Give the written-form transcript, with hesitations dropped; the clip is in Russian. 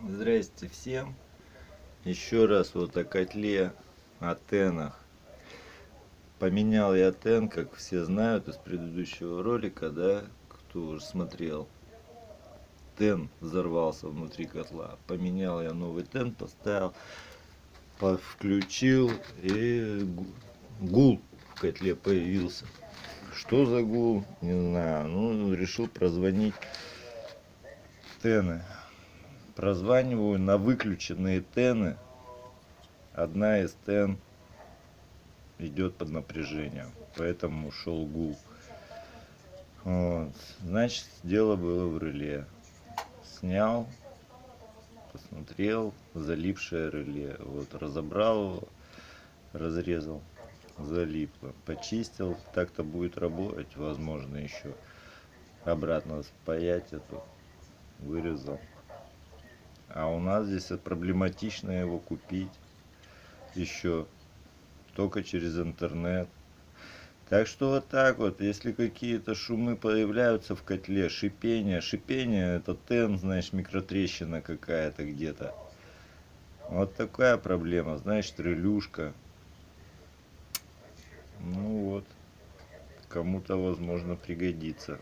Здрасте всем. Еще раз вот о котле, о тенах. Поменял я тен, как все знают из предыдущего ролика, да, кто уже смотрел. Тен взорвался внутри котла. Поменял я новый тен, поставил, включил, и гул в котле появился. Что за гул? Не знаю. Ну, решил прозвонить тены. Прозваниваю на выключенные тены. Одна из тен идет под напряжением, поэтому ушел гул. Вот. Значит, дело было в реле. Снял, посмотрел, залипшее реле. Вот, разобрал его, разрезал, залипло. Почистил, так-то будет работать, возможно, еще. Обратно спаять эту, вырезал. А у нас здесь проблематично его купить еще только через интернет. Так что вот так вот, если какие-то шумы появляются в котле, шипение это тен, знаешь, микротрещина какая-то где-то. Вот такая проблема, знаешь, релюшка. Ну вот, кому-то возможно пригодится.